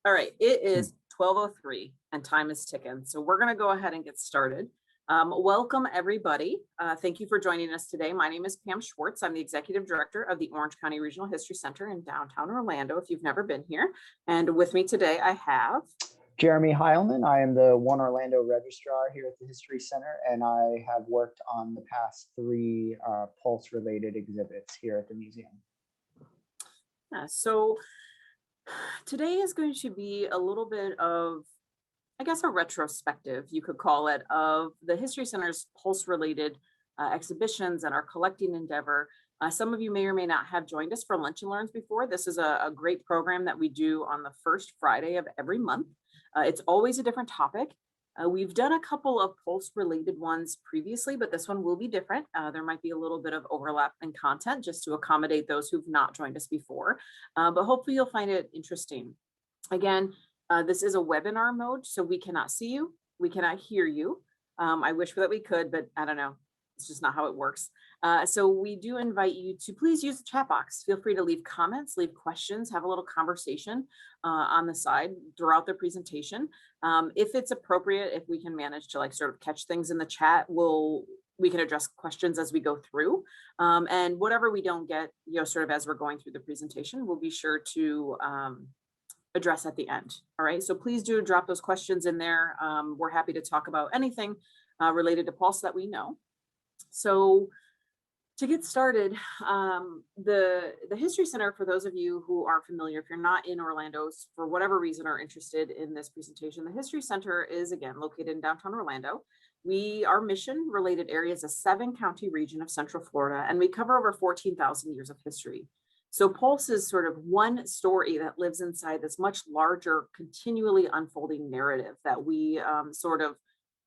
All right, it is 12:03 and time is ticking. So we're going to go ahead and get started. Welcome, everybody. Thank you for joining us today. My name is Pam Schwartz. I'm the Executive Director of the Orange County Regional History Center in downtown Orlando, if you've never been here. And with me today, I have Jeremy Heilman. I am the One Orlando Registrar here at the History Center, and I have worked on the past three Pulse-related exhibits here at the museum. So today is going to be a little bit of, I guess, a retrospective, you could call it, of the History Center's Pulse-related exhibitions and our collecting endeavor. Some of you may or may not have joined us for Lunch and Learns before. This is a great program that we do on the first Friday of every month. It's always a different topic. We've done a couple of Pulse-related ones previously, but this one will be different. There might be a little bit of overlap in content just to accommodate those who've not joined us before, but hopefully you'll find it interesting. Again, this is a webinar mode, so we cannot see you, we cannot hear you. I wish that we could, but I don't know. It's just not how it works. So we do invite you to please use the chat box. Feel free to leave comments, leave questions, have a little conversation on the side throughout the presentation. If it's appropriate, if we can manage to like sort of catch things in the chat, we can address questions as we go through. And whatever we don't get, sort of as we're going through the presentation, we'll be sure to address at the end. All right, so please do drop those questions in there. We're happy to talk about anything related to Pulse that we know. So to get started, the History Center, for those of you who aren't familiar, if you're not in Orlando, for whatever reason are interested in this presentation, the History Center is, again, located in downtown Orlando. Our mission-related area is a 7-county region of Central Florida, and we cover over 14,000 years of history. So Pulse is sort of one story that lives inside this much larger, continually unfolding narrative that we sort of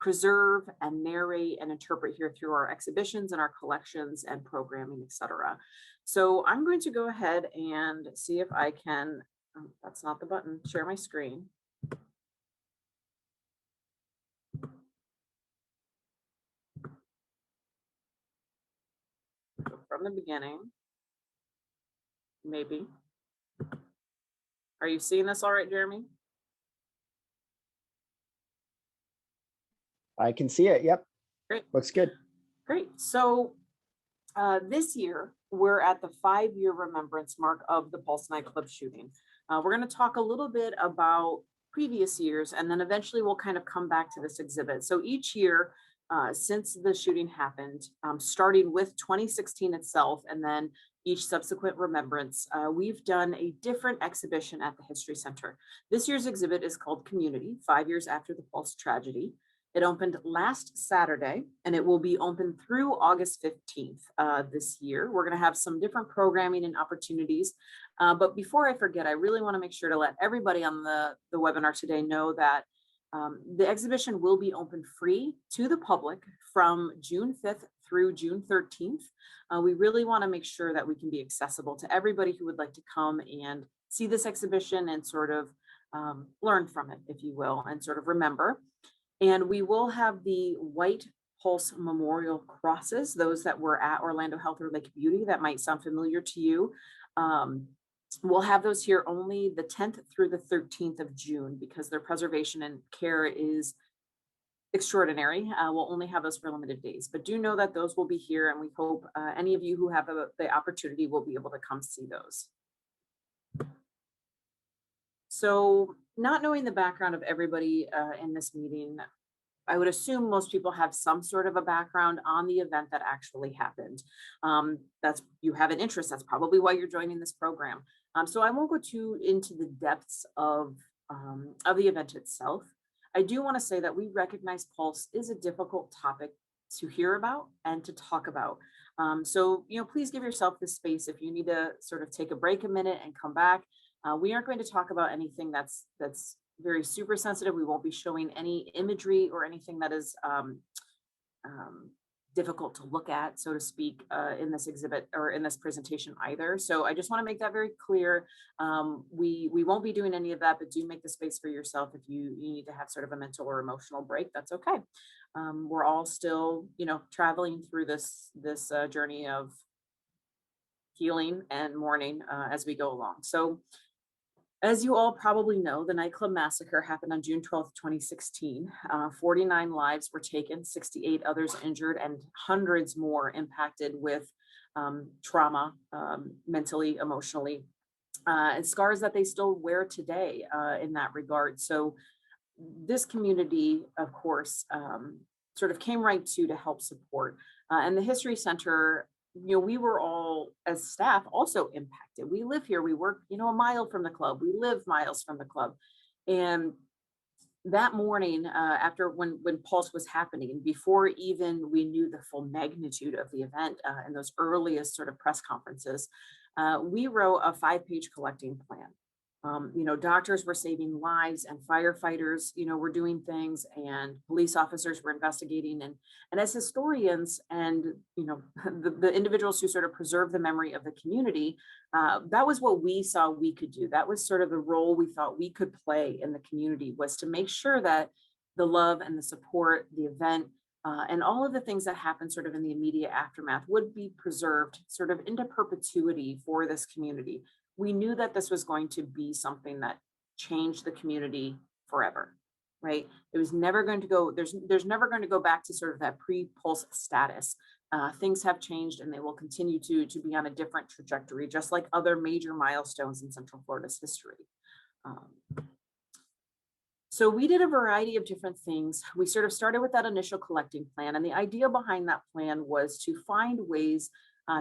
preserve and narrate and interpret here through our exhibitions and our collections and programming, etc. So I'm going to go ahead and see if I can, that's not the button, share my screen. So from the beginning, maybe. Are you seeing this all right, Jeremy? I can see it. Yep. Great. Looks good. Great. So this year, we're at the 5-year remembrance mark of the Pulse nightclub shooting. We're going to talk a little bit about previous years, and then eventually we'll kind of come back to this exhibit. So each year since the shooting happened, starting with 2016 itself, and then each subsequent remembrance, we've done a different exhibition at the History Center. This year's exhibit is called Community, 5 years after the Pulse tragedy. It opened last Saturday, and it will be open through August 15th this year. We're going to have some different programming and opportunities. But before I forget, I really want to make sure to let everybody on the webinar today know that the exhibition will be open free to the public from June 5th through June 13th. We really want to make sure that we can be accessible to everybody who would like to come and see this exhibition and sort of learn from it, if you will, and sort of remember. And we will have the white Pulse memorial crosses, those that were at Orlando Health or Lake Beauty, that might sound familiar to you. We'll have those here only the 10th through the 13th of June because their preservation and care is extraordinary. We'll only have those for limited days, but do know that those will be here, and we hope any of you who have the opportunity will be able to come see those. So not knowing the background of everybody in this meeting, I would assume most people have some sort of a background on the event that actually happened. You have an interest. That's probably why you're joining this program. So I won't go too into the depths of the event itself. I do want to say that we recognize Pulse is a difficult topic to hear about and to talk about. So please give yourself the space if you need to sort of take a break a minute and come back. We aren't going to talk about anything that's very super sensitive. We won't be showing any imagery or anything that is difficult to look at, so to speak, in this exhibit or in this presentation either. So I just want to make that very clear. We won't be doing any of that, but do make the space for yourself if you need to have sort of a mental or emotional break. That's okay. We're all still, traveling through this journey of healing and mourning as we go along. So As you all probably know, the Nightclub Massacre happened on June 12th, 2016. 49 lives were taken, 68 others injured, and hundreds more impacted with trauma, mentally, emotionally, and scars that they still wear today in that regard. So, this community, of course, sort of came right to help support. And the History Center, we were all as staff also impacted. We live here, we work, a mile from the club, we live miles from the club. And that morning, after when Pulse was happening, before even we knew the full magnitude of the event in those earliest sort of press conferences, we wrote a 5-page collecting plan. Doctors were saving lives, and firefighters, were doing things, and police officers were investigating, and as historians and the individuals who sort of preserve the memory of the community, that was what we saw we could do. That was sort of the role we thought we could play in the community, was to make sure that the love and the support, the event, and all of the things that happened sort of in the immediate aftermath would be preserved sort of into perpetuity for this community. We knew that this was going to be something that changed the community forever, right? It was never going to go, there's never going to go back to sort of that pre-Pulse status. Things have changed, and they will continue to be on a different trajectory, just like other major milestones in Central Florida's history. Um, so we did a variety of different things. We sort of started with that initial collecting plan, and the idea behind that plan was to find ways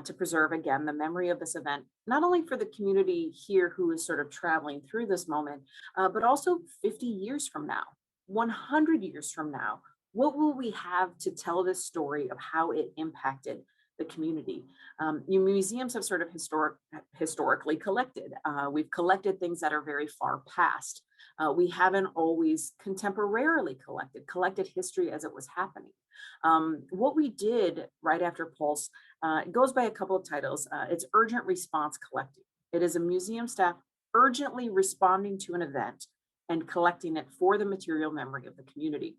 to preserve, again, the memory of this event, not only for the community here who is sort of traveling through this moment, but also 50 years from now, 100 years from now. What will we have to tell this story of how it impacted the community? Museums have sort of historically collected. We've collected things that are very far past. We haven't always contemporarily collected history as it was happening. What we did right after Pulse, it goes by a couple of titles. It's Urgent Response Collecting. It is a museum staff urgently responding to an event and collecting it for the material memory of the community.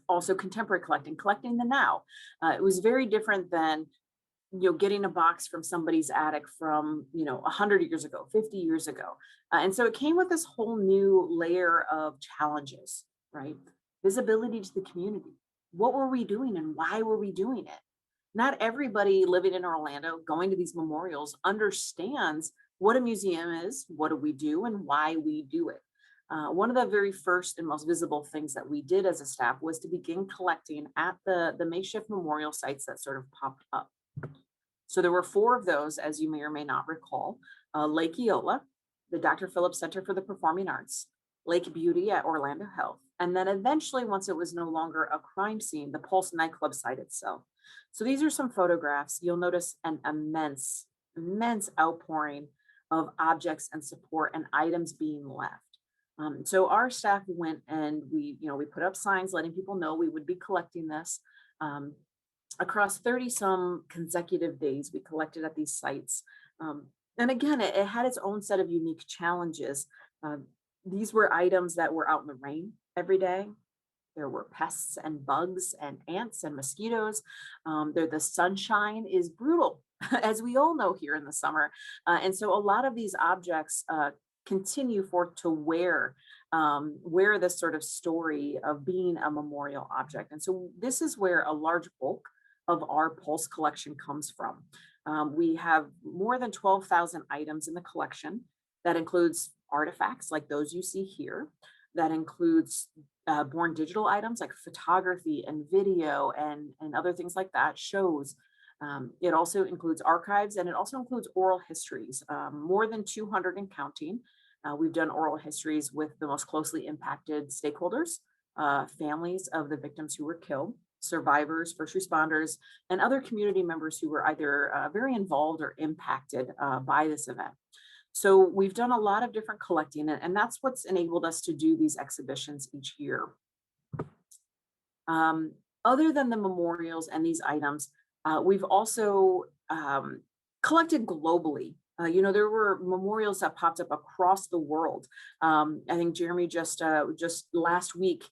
Also contemporary collecting the now. It was very different than getting a box from somebody's attic from 100 years ago, 50 years ago. And so it came with this whole new layer of challenges, right? Visibility to the community. What were we doing, and why were we doing it? Not everybody living in Orlando going to these memorials understands what a museum is, what do we do, and why we do it. One of the very first and most visible things that we did as a staff was to begin collecting at the makeshift memorial sites that sort of popped up. So there were 4 of those, as you may or may not recall: Lake Eola, the Dr. Phillips Center for the Performing Arts, Lake Beauty at Orlando Health, and then eventually, once it was no longer a crime scene, the Pulse nightclub site itself. So these are some photographs. You'll notice an immense outpouring of objects and support and items being left. So our staff went, and we put up signs letting people know we would be collecting this. Across 30 some consecutive days, we collected at these sites. And again, it had its own set of unique challenges. These were items that were out in the rain every day. There were pests and bugs and ants and mosquitoes. The sunshine is brutal, as we all know here in the summer. And so a lot of these objects continue to wear this sort of story of being a memorial object. And so this is where a large bulk of our Pulse collection comes from. We have more than 12,000 items in the collection. That includes artifacts like those you see here. That includes born digital items like photography and video and other things like that, shows. It also includes archives, and it also includes oral histories, more than 200 and counting. We've done oral histories with the most closely impacted stakeholders, families of the victims who were killed, survivors, first responders, and other community members who were either very involved or impacted by this event. So we've done a lot of different collecting, and that's what's enabled us to do these exhibitions each year. Other than the memorials and these items, we've also collected globally. There were memorials that popped up across the world. I think Jeremy just last week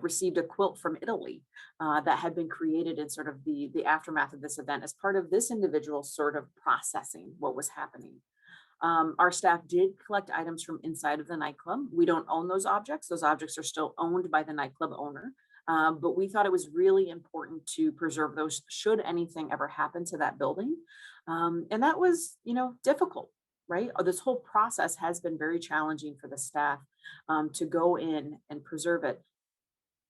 received a quilt from Italy that had been created in sort of the aftermath of this event as part of this individual sort of processing what was happening. Our staff did collect items from inside of the nightclub. We don't own those objects. Those objects are still owned by the nightclub owner. But we thought it was really important to preserve those should anything ever happen to that building. And that was, difficult, right? This whole process has been very challenging for the staff to go in and preserve it.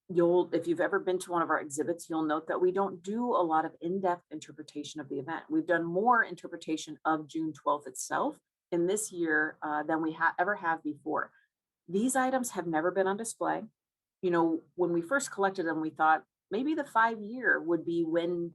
If you've ever been to one of our exhibits, you'll note that we don't do a lot of in-depth interpretation of the event. We've done more interpretation of June 12th itself in this year than we ever have before. These items have never been on display. When we first collected them, we thought maybe the 5 year would be when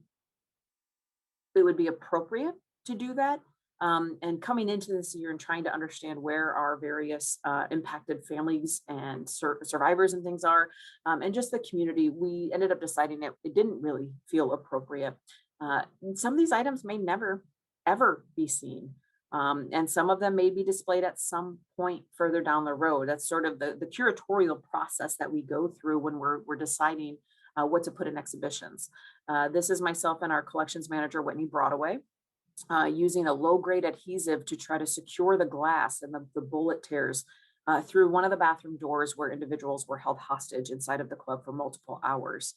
it would be appropriate to do that. And coming into this year and trying to understand where our various impacted families and survivors and things are, and just the community, we ended up deciding that it didn't really feel appropriate. Some of these items may never, ever be seen. And some of them may be displayed at some point further down the road. That's sort of the curatorial process that we go through when we're deciding what to put in exhibitions. This is myself and our collections manager, Whitney Broadway, using a low-grade adhesive to try to secure the glass and the bullet tears through one of the bathroom doors where individuals were held hostage inside of the club for multiple hours.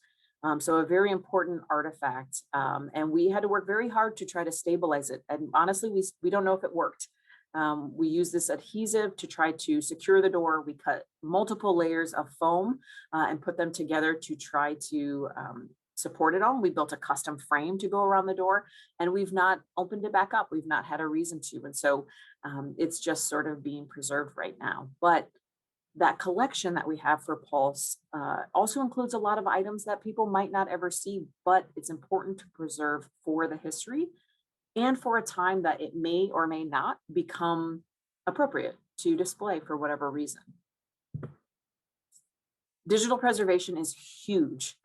So a very important artifact. And we had to work very hard to try to stabilize it. And honestly, we don't know if it worked. We use this adhesive to try to secure the door. We cut multiple layers of foam and put them together to try to support it all. We built a custom frame to go around the door, and we've not opened it back up. We've not had a reason to. And so it's just sort of being preserved right now. But that collection that we have for Pulse also includes a lot of items that people might not ever see, but it's important to preserve for the history and for a time that it may or may not become appropriate to display for whatever reason. Digital preservation is huge.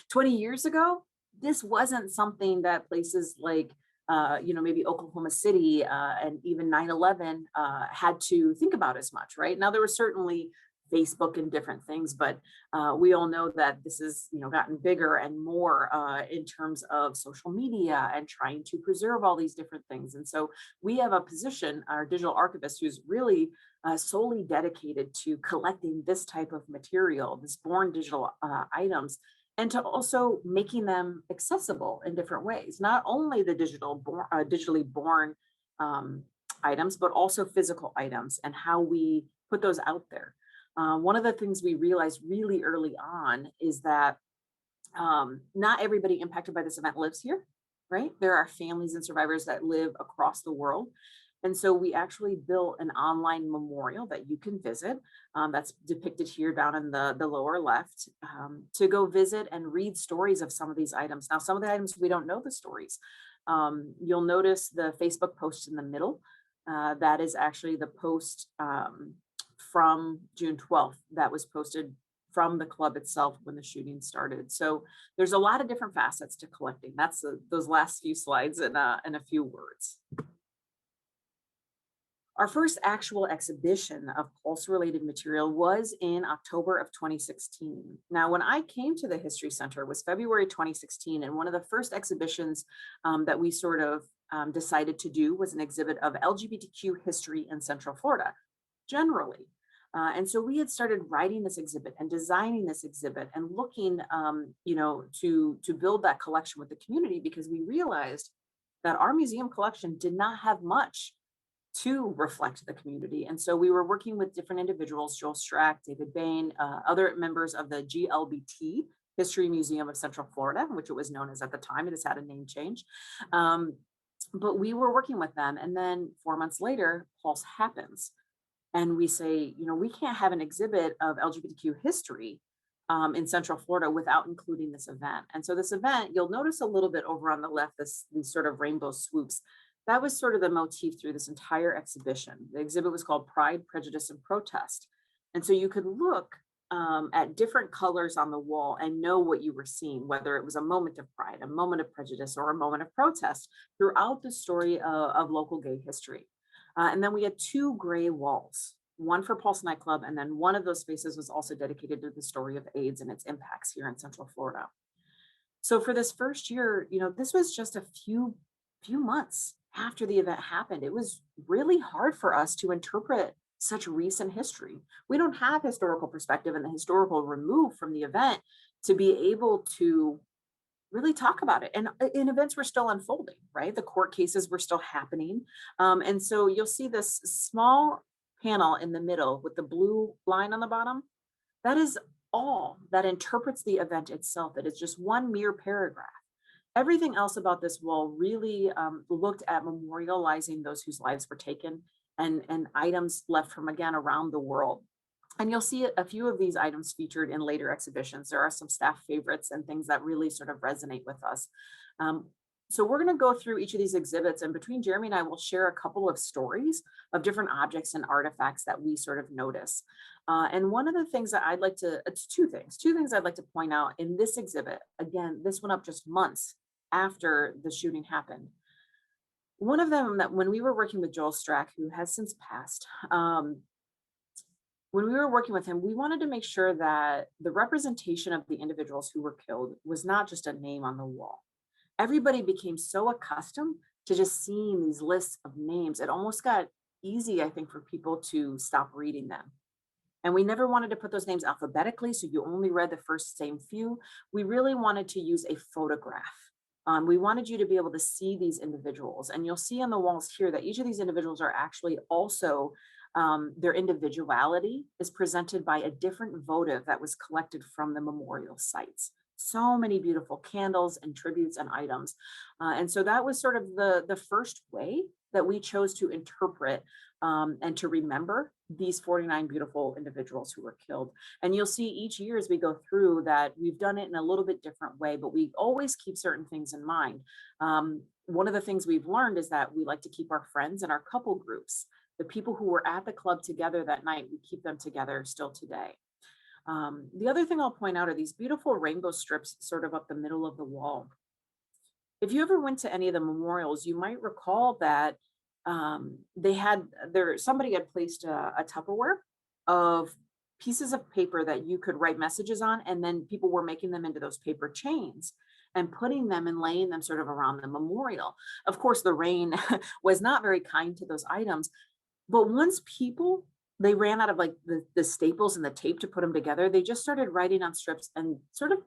20 years ago, this wasn't something that places like maybe Oklahoma City and even 9/11 had to think about as much, right? Now, there was certainly Facebook and different things, but we all know that this has, gotten bigger and more in terms of social media and trying to preserve all these different things. And so we have a position, our digital archivist, who's really solely dedicated to collecting this type of material, this born digital items, and to also making them accessible in different ways, not only the digitally born items, but also physical items and how we put those out there. One of the things we realized really early on is that not everybody impacted by this event lives here, right? There are families and survivors that live across the world. And so we actually built an online memorial that you can visit. That's depicted here down in the lower left, to go visit and read stories of some of these items. Now, some of the items we don't know the stories. You'll notice the Facebook post in the middle. That is actually the post from June 12th that was posted from the club itself when the shooting started. So there's a lot of different facets to collecting. That's those last few slides in a few words. Our first actual exhibition of pulse-related material was in October of 2016. Now, when I came to the History Center was February 2016, and one of the first exhibitions that we sort of decided to do was an exhibit of LGBTQ history in Central Florida, generally. And so we had started writing this exhibit and designing this exhibit and looking, to build that collection with the community, because we realized that our museum collection did not have much to reflect the community. And so we were working with different individuals, Joel Strack, David Bain, other members of the GLBT History Museum of Central Florida, which it was known as at the time. It has had a name change. But we were working with them. And then 4 months later, Pulse happens. And we say, we can't have an exhibit of LGBTQ history in Central Florida without including this event. And so this event, you'll notice a little bit over on the left, these sort of rainbow swoops. That was sort of the motif through this entire exhibition. The exhibit was called Pride, Prejudice, and Protest. And so you could look at different colors on the wall and know what you were seeing, whether it was a moment of pride, a moment of prejudice, or a moment of protest throughout the story of local gay history. And then we had 2 gray walls, one for Pulse Nightclub, and then one of those spaces was also dedicated to the story of AIDS and its impacts here in Central Florida. So for this first year, this was just a few months after the event happened. It was really hard for us to interpret such recent history. We don't have historical perspective and the historical remove from the event to be able to really talk about it. And events were still unfolding, right? The court cases were still happening. And so you'll see this small panel in the middle with the blue line on the bottom. That is all that interprets the event itself. It is just one mere paragraph. Everything else about this wall really looked at memorializing those whose lives were taken and items left from, again, around the world. And you'll see a few of these items featured in later exhibitions. There are some staff favorites and things that really sort of resonate with us. Um, so we're going to go through each of these exhibits, and between Jeremy and I, will share a couple of stories of different objects and artifacts that we sort of notice. And one of the things that I'd like to, it's two things I'd like to point out in this exhibit. Again, this went up just months after the shooting happened. One of them, that when we were working with Joel Strack, who has since passed, when we were working with him, we wanted to make sure that the representation of the individuals who were killed was not just a name on the wall. Everybody became so accustomed to just seeing these lists of names. It almost got easy, I think, for people to stop reading them. And we never wanted to put those names alphabetically, so you only read the first same few. We really wanted to use a photograph. We wanted you to be able to see these individuals. And you'll see on the walls here that each of these individuals are actually also, their individuality is presented by a different votive that was collected from the memorial sites. So many beautiful candles and tributes and items. And so that was sort of the first way that we chose to interpret and to remember these 49 beautiful individuals who were killed. And you'll see each year as we go through that we've done it in a little bit different way, but we always keep certain things in mind. One of the things we've learned is that we like to keep our friends and our couple groups, the people who were at the club together that night, we keep them together still today. The other thing I'll point out are these beautiful rainbow strips sort of up the middle of the wall. If you ever went to any of the memorials, you might recall that they had somebody had placed a Tupperware of pieces of paper that you could write messages on, and then people were making them into those paper chains and putting them and laying them sort of around the memorial. Of course, the rain was not very kind to those items, but once they ran out of like the staples and the tape to put them together, they just started writing on strips and sort of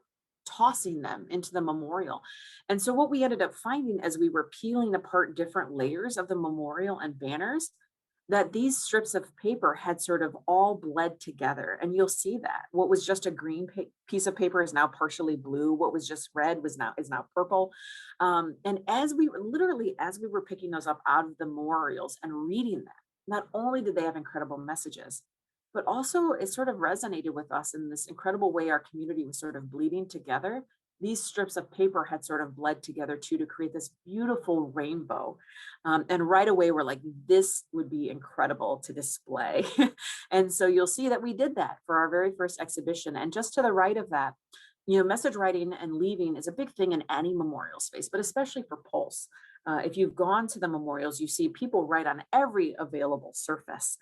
tossing them into the memorial. And so what we ended up finding as we were peeling apart different layers of the memorial and banners, that these strips of paper had sort of all bled together. And you'll see that what was just a green piece of paper is now partially blue. What was just red is now purple. And as we were picking those up out of the memorials and reading them, not only did they have incredible messages, but also it sort of resonated with us in this incredible way our community was sort of bleeding together. These strips of paper had sort of bled together too to create this beautiful rainbow. And right away, we're like, this would be incredible to display. And so you'll see that we did that for our very first exhibition. And just to the right of that, message writing and leaving is a big thing in any memorial space, but especially for Pulse. If you've gone to the memorials, you see people write on every available surface.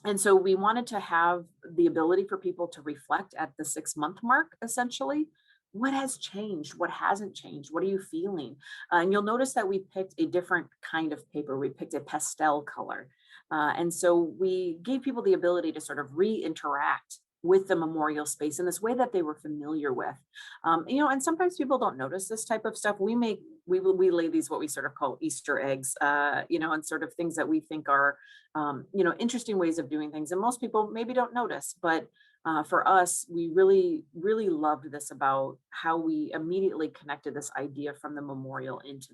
And so we wanted to have the ability for people to reflect at the 6-month mark, essentially. What has changed? What hasn't changed? What are you feeling? And you'll notice that we picked a different kind of paper. We picked a pastel color. And so we gave people the ability to sort of re-interact with the memorial space in this way that they were familiar with. And sometimes people don't notice this type of stuff. We lay these what we sort of call Easter eggs, and sort of things that we think are, interesting ways of doing things. And most people maybe don't notice, but for us, we really, really loved this about how we immediately connected this idea from the memorial into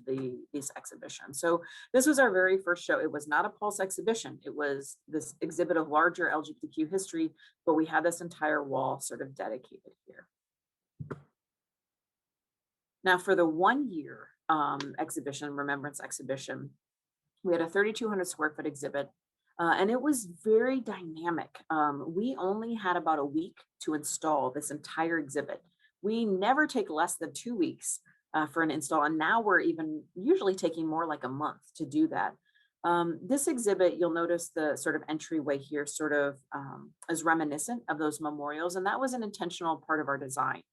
this exhibition. So this was our very first show. It was not a Pulse exhibition. It was this exhibit of larger LGBTQ history, but we had this entire wall sort of dedicated here. Now for the 1-year exhibition, Remembrance exhibition, we had a 3,200 square foot exhibit. And it was very dynamic. We only had about a week to install this entire exhibit. We never take less than 2 weeks for an install. And now we're even usually taking more like a month to do that. This exhibit, you'll notice the sort of entryway here sort of is reminiscent of those memorials. And that was an intentional part of our design.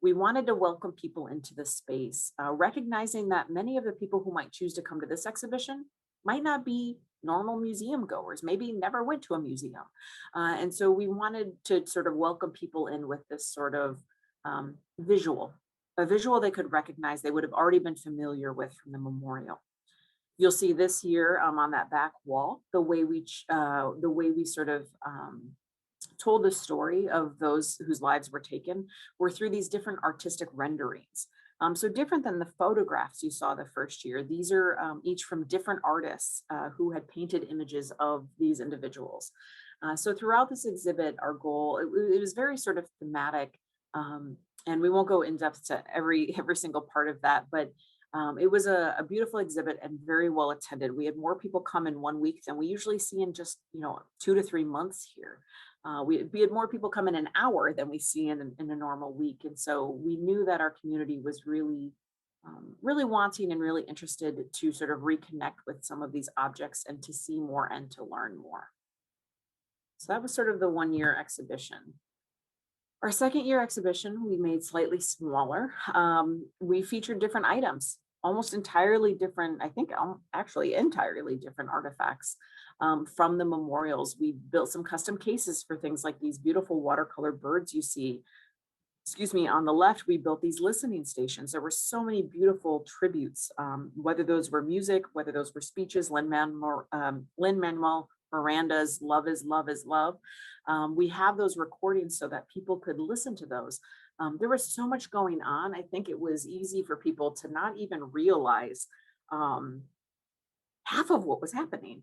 We wanted to welcome people into the space, recognizing that many of the people who might choose to come to this exhibition might not be normal museum goers, maybe never went to a museum. And so we wanted to sort of welcome people in with this sort of visual, a visual they could recognize, they would have already been familiar with from the memorial. You'll see this year on that back wall, the way we sort of told the story of those whose lives were taken were through these different artistic renderings. So different than the photographs you saw the first year, these are each from different artists who had painted images of these individuals. So throughout this exhibit, our goal, it was very sort of thematic, and we won't go in depth to every single part of that, but it was a beautiful exhibit and very well attended. We had more people come in 1 week than we usually see in just 2 to 3 months here. We had more people come in an hour than we see in a normal week. And so we knew that our community was really wanting and really interested to sort of reconnect with some of these objects and to see more and to learn more. So that was sort of the 1 year exhibition. Our second year exhibition, we made slightly smaller. We featured different items, almost entirely different, I think actually entirely different artifacts from the memorials. We built some custom cases for things like these beautiful watercolor birds you see. Excuse me, on the left, we built these listening stations. There were so many beautiful tributes, whether those were music, whether those were speeches, Lin-Manuel Miranda's Love is Love is Love. We have those recordings so that people could listen to those. There was so much going on. I think it was easy for people to not even realize half of what was happening,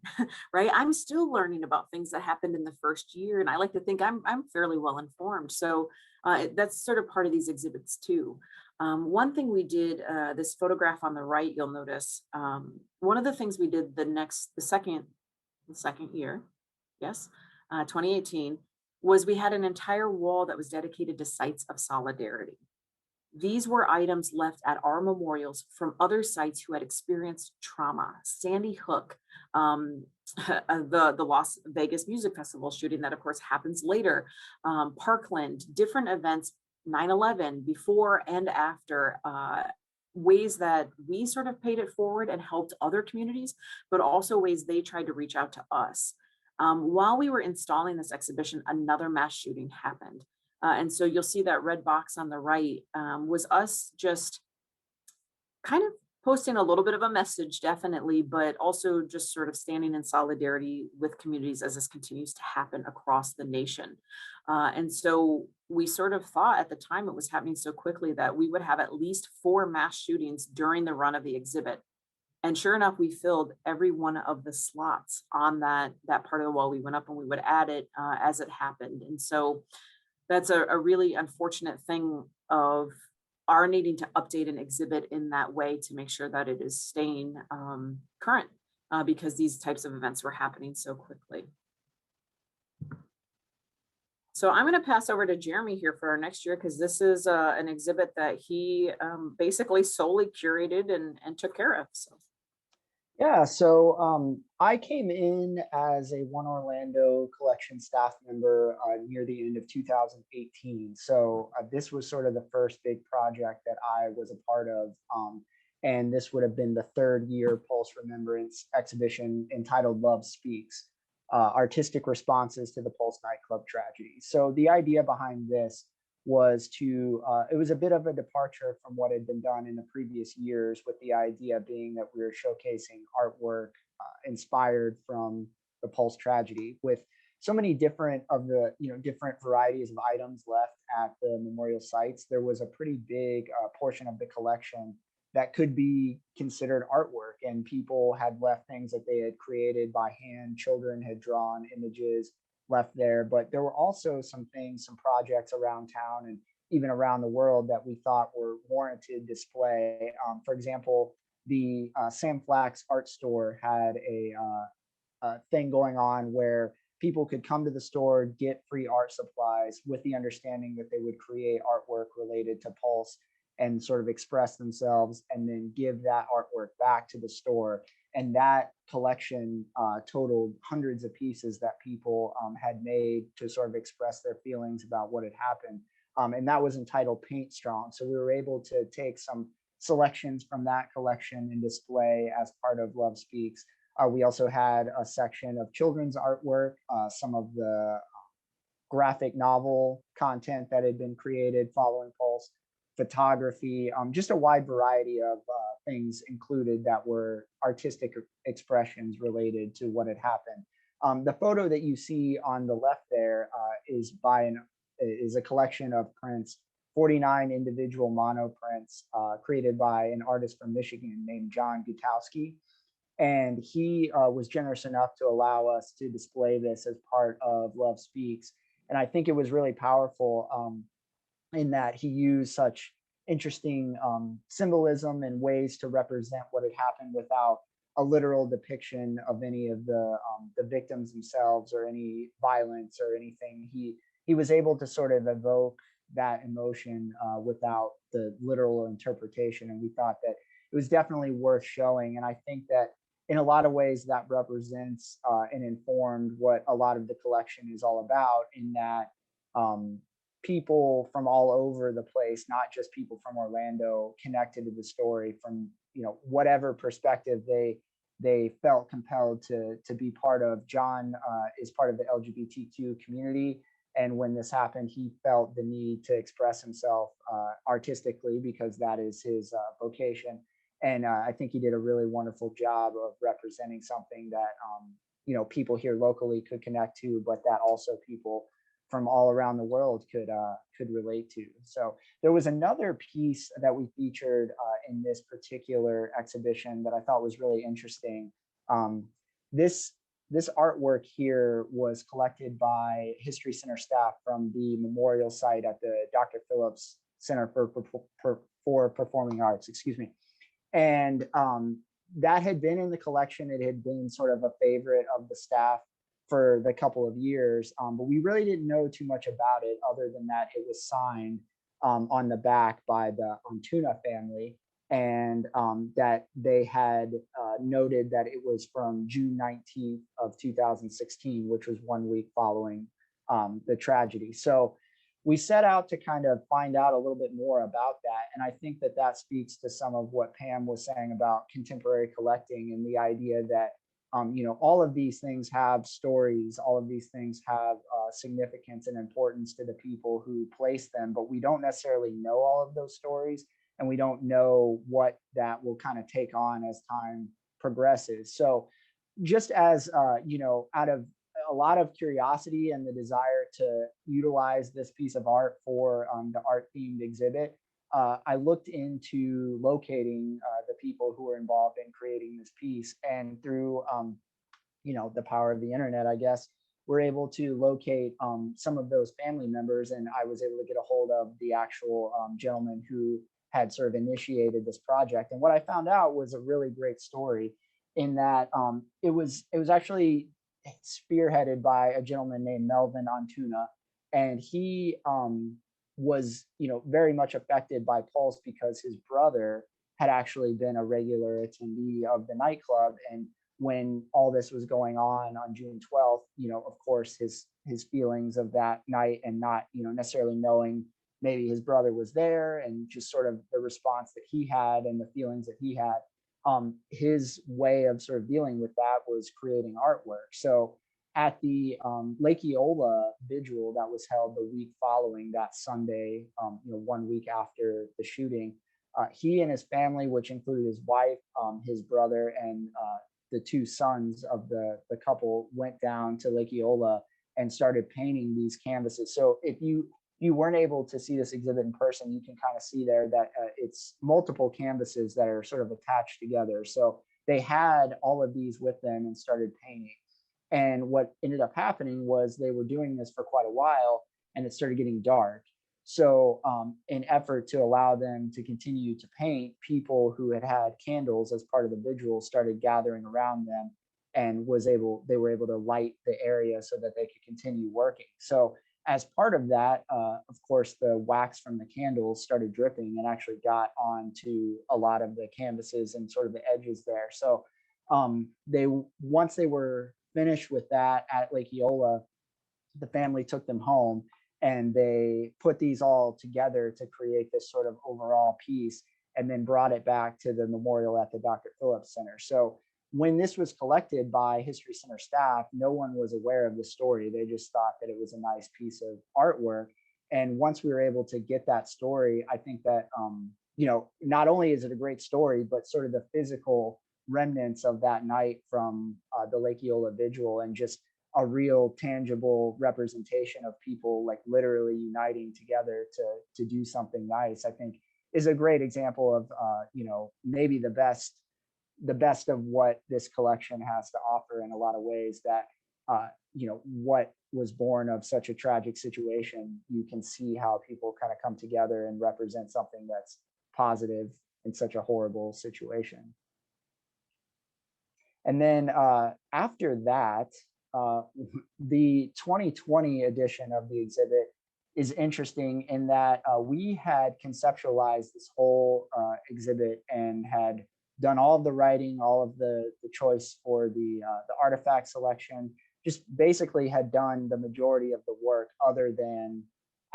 right? I'm still learning about things that happened in the first year, and I like to think I'm fairly well informed. So that's sort of part of these exhibits too. One thing we did, this photograph on the right, you'll notice, one of the things we did the second year, yes, 2018, was we had an entire wall that was dedicated to sites of solidarity. These were items left at our memorials from other sites who had experienced trauma. Sandy Hook, the Las Vegas Music Festival shooting that, of course, happens later. Parkland, different events, 9/11, before and after. Ways that we sort of paid it forward and helped other communities, but also ways they tried to reach out to us. While we were installing this exhibition, another mass shooting happened. And so you'll see that red box on the right was us just kind of posting a little bit of a message, definitely, but also just sort of standing in solidarity with communities as this continues to happen across the nation. And so we sort of thought at the time it was happening so quickly that we would have at least 4 mass shootings during the run of the exhibit. And sure enough, we filled every one of the slots on that part of the wall. We went up and we would add it as it happened. And so that's a really unfortunate thing of our needing to update an exhibit in that way to make sure that it is staying current because these types of events were happening so quickly. So I'm going to pass over to Jeremy here for our next year because this is an exhibit that he basically solely curated and took care of. So. Yeah, so I came in as a One Orlando collection staff member near the end of 2018. So this was sort of the first big project that I was a part of. And this would have been the 3rd year Pulse Remembrance exhibition entitled Love Speaks, Artistic Responses to the Pulse Nightclub Tragedy. So the idea behind this was it was a bit of a departure from what had been done in the previous years, with the idea being that we were showcasing artwork inspired from the Pulse tragedy, with so many different varieties of items left at the memorial sites. There was a pretty big portion of the collection that could be considered artwork, and people had left things that they had created by hand. Children had drawn images left there, but there were also some projects around town and even around the world that we thought were warranted display. For example, the Sam Flax art store had a thing going on where people could come to the store, get free art supplies with the understanding that they would create artwork related to Pulse and sort of express themselves and then give that artwork back to the store. And that collection totaled hundreds of pieces that people had made to sort of express their feelings about what had happened. And that was entitled Paint Strong. So we were able to take some selections from that collection and display as part of Love Speaks. We also had a section of children's artwork, some of the graphic novel content that had been created following Pulse, photography, just a wide variety of things included that were artistic expressions related to what had happened. The photo that you see on the left there is a collection of prints, 49 individual monoprints created by an artist from Michigan named John Gutowski. And he was generous enough to allow us to display this as part of Love Speaks. And I think it was really powerful in that he used such interesting symbolism and ways to represent what had happened without a literal depiction of any of the victims themselves or any violence or anything. He was able to sort of evoke that emotion without the literal interpretation, and we thought that it was definitely worth showing. And I think that in a lot of ways that represents and informed what a lot of the collection is all about, in that people from all over the place, not just people from Orlando, connected to the story from, you know, whatever perspective they felt compelled to be part of. John is part of the LGBTQ community, and when this happened, he felt the need to express himself artistically because that is his vocation. And I think he did a really wonderful job of representing something that you know, people here locally could connect to, but that also people from all around the world could relate to. So there was another piece that we featured in this particular exhibition that I thought was really interesting. This this artwork here was collected by History Center staff from the memorial site at the Dr. Phillips Center for Performing Arts, excuse me. And that had been in the collection. It had been sort of a favorite of the staff for the couple of years, but we really didn't know too much about it other than that it was signed on the back by the Antuna family, and that they had noted that it was from June 19th of 2016, which was 1 week following the tragedy. So we set out to kind of find out a little bit more about that. And I think that that speaks to some of what Pam was saying about contemporary collecting and the idea that, you know, all of these things have stories, all of these things have significance and importance to the people who place them, but we don't necessarily know all of those stories, and we don't know what that will kind of take on as time progresses. So just as, you know, out of a lot of curiosity and the desire to utilize this piece of art for the art themed exhibit, I looked into locating the people who were involved in creating this piece. And through, you know, the power of the internet, I guess, we're able to locate some of those family members. And I was able to get a hold of the actual gentleman who had sort of initiated this project. And what I found out was a really great story, in that it was actually spearheaded by a gentleman named Melvin Antuna, and he was, you know, very much affected by Pulse because his brother had actually been a regular attendee of the nightclub. And when all this was going on June 12th, you know, of course, his feelings of that night, and not, you know, necessarily knowing maybe his brother was there, and just sort of the response that he had and the feelings that he had, his way of sort of dealing with that was creating artwork. So at the Lake Eola vigil that was held the week following that Sunday, you know, 1 week after the shooting, he and his family, which included his wife, his brother, and the two sons of the couple, went down to Lake Eola and started painting these canvases. So if you weren't able to see this exhibit in person, you can kind of see there that it's multiple canvases that are sort of attached together. So they had all of these with them and started painting. And what ended up happening was they were doing this for quite a while, and it started getting dark. So in effort to allow them to continue to paint, people who had had candles as part of the vigil started gathering around them, and they were able to light the area so that they could continue working. So as part of that, of course, the wax from the candles started dripping and actually got onto a lot of the canvases and sort of the edges there. So once they were finished with that at Lake Eola, the family took them home, and they put these all together to create this sort of overall piece, and then brought it back to the memorial at the Dr. Phillips Center. So when this was collected by History Center staff, no one was aware of the story. They just thought that it was a nice piece of artwork. And once we were able to get that story, I think that, not only is it a great story, but sort of the physical remnants of that night from the Lake Eola vigil, and just a real tangible representation of people like literally uniting together to do something nice, I think is a great example of, maybe the best of what this collection has to offer in a lot of ways. That what was born of such a tragic situation, you can see how people kind of come together and represent something that's positive in such a horrible situation. And then after that, uh, the 2020 edition of the exhibit is interesting in that we had conceptualized this whole exhibit and had done all of the writing, all of the choice for the artifact selection, just basically had done the majority of the work other than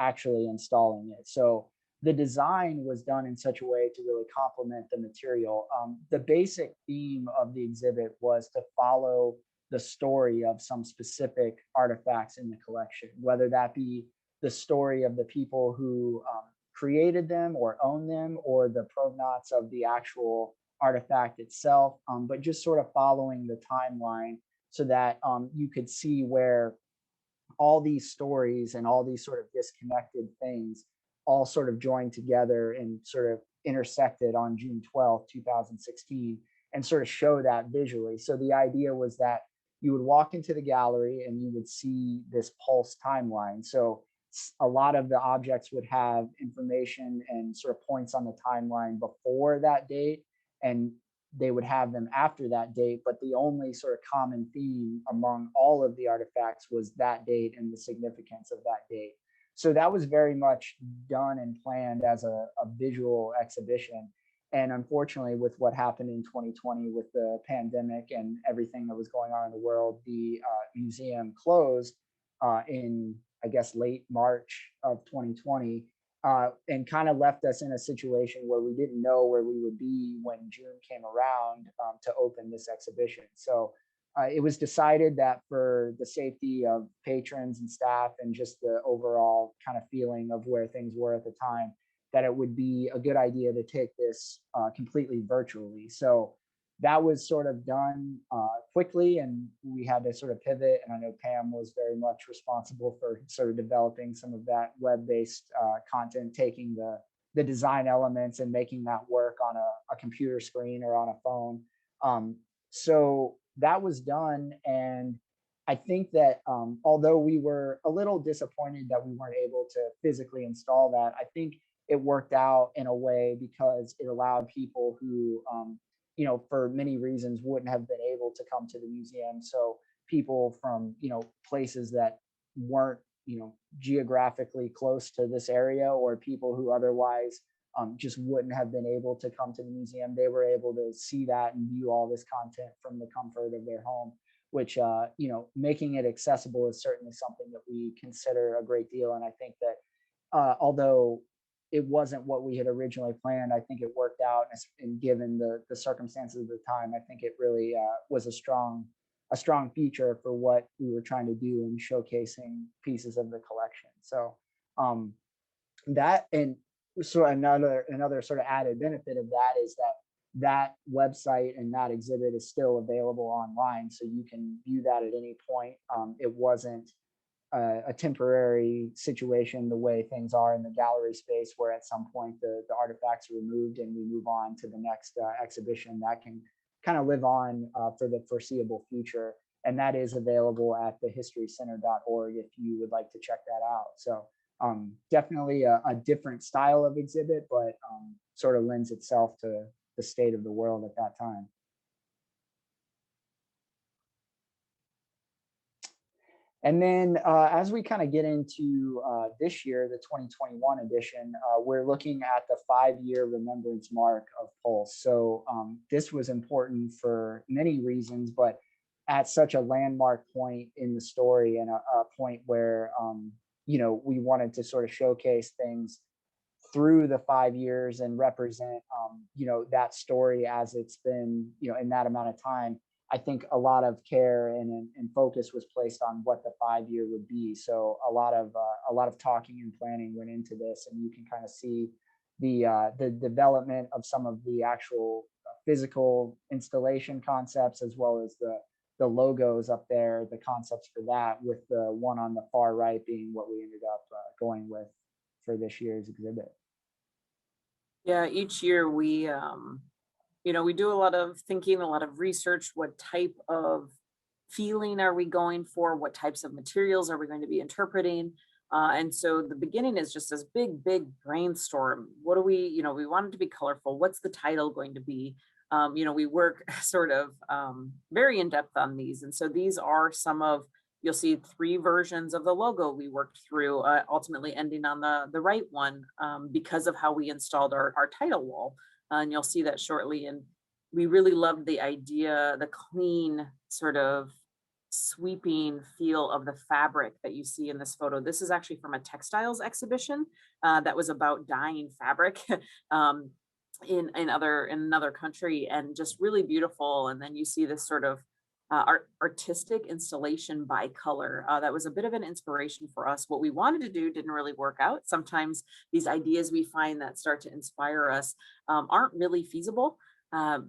actually installing it. So the design was done in such a way to really complement the material. The basic theme of the exhibit was to follow the story of some specific artifacts in the collection, whether that be the story of the people who created them or own them, or the provenance of the actual artifact itself, but just sort of following the timeline so that you could see where all these stories and all these sort of disconnected things all sort of joined together and sort of intersected on June 12th, 2016, and sort of show that visually. So the idea was that you would walk into the gallery and you would see this pulse timeline. So a lot of the objects would have information and sort of points on the timeline before that date, and they would have them after that date, but the only sort of common theme among all of the artifacts was that date and the significance of that date. So that was very much done and planned as a visual exhibition. And unfortunately, with what happened in 2020 with the pandemic and everything that was going on in the world, the museum closed in, I guess, late March of 2020, and kind of left us in a situation where we didn't know where we would be when June came around to open this exhibition. So it was decided that for the safety of patrons and staff and just the overall kind of feeling of where things were at the time, that it would be a good idea to take this completely virtually. So that was sort of done quickly, and we had to sort of pivot. And I know Pam was very much responsible for sort of developing some of that web-based content, taking the design elements and making that work on a computer screen or on a phone. So that was done, and I think that although we were a little disappointed that we weren't able to physically install that, I think it worked out in a way because it allowed people who for many reasons wouldn't have been able to come to the museum. So people from, places that weren't, geographically close to this area, or people who otherwise just wouldn't have been able to come to the museum, they were able to see that and view all this content from the comfort of their home, which, making it accessible is certainly something that we consider a great deal. And I think that although it wasn't what we had originally planned, I think it worked out. And given the circumstances of the time, I think it really was a strong feature for what we were trying to do in showcasing pieces of the collection. So that, and so another sort of added benefit of that is that website and that exhibit is still available online, so you can view that at any point. It wasn't a temporary situation the way things are in the gallery space, where at some point the artifacts are removed and we move on to the next exhibition that can kind of live on for the foreseeable future. And that is available at thehistorycenter.org if you would like to check that out. So definitely a different style of exhibit, but sort of lends itself to the state of the world at that time. And then as we kind of get into this year, the 2021 edition, we're looking at the 5-year remembrance mark of Pulse. So this was important for many reasons, but at such a landmark point in the story, and a point where, we wanted to sort of showcase things through the 5 years and represent, that story as it's been, in that amount of time. I think a lot of care and focus was placed on what the 5 year would be. So a lot of talking and planning went into this, and you can kind of see the development of some of the actual physical installation concepts, as well as the logos up there, the concepts for that, with the one on the far right being what we ended up going with for this year's exhibit. Yeah, each year we do a lot of thinking, a lot of research. What type of feeling are we going for? What types of materials are we going to be interpreting? And so the beginning is just this big brainstorm. What do we want it to be colorful. What's the title going to be? We work sort of very in depth on these. And so these are some of, you'll see three versions of the logo we worked through, ultimately ending on the right one, because of how we installed our title wall. And you'll see that shortly. And we really loved the idea, the clean sort of sweeping feel of the fabric that you see in this photo. This is actually from a textiles exhibition that was about dyeing fabric um, in another country, and just really beautiful. And then you see this sort of artistic installation by color. That was a bit of an inspiration for us. What we wanted to do didn't really work out. Sometimes these ideas we find that start to inspire us aren't really feasible.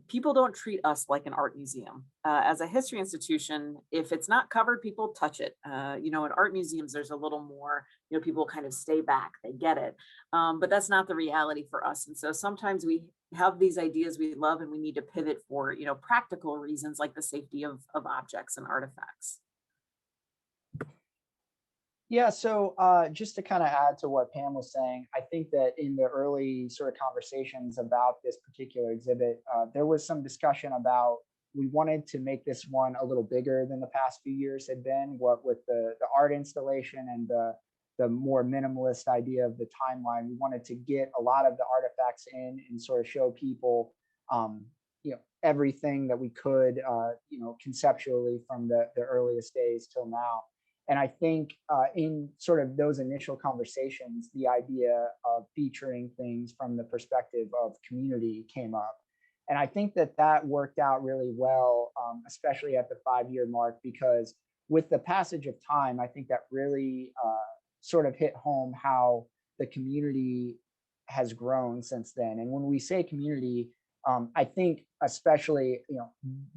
People don't treat us like an art museum. As a history institution, if it's not covered, people touch it. In art museums, there's a little more, people kind of stay back, they get it. But that's not the reality for us. And so sometimes we have these ideas we love and we need to pivot for, practical reasons like the safety of objects and artifacts. Yeah, so just to kind of add to what Pam was saying, I think that in the early sort of conversations about this particular exhibit, there was some discussion about, we wanted to make this one a little bigger than the past few years had been, what with the art installation and the more minimalist idea of the timeline. We wanted to get a lot of the artifacts in and sort of show people, everything that we could, conceptually from the earliest days till now. And I think in sort of those initial conversations, the idea of featuring things from the perspective of community came up. And I think that worked out really well, especially at the 5 year mark, because with the passage of time, I think that really sort of hit home how the community has grown since then. And when we say community, I think especially,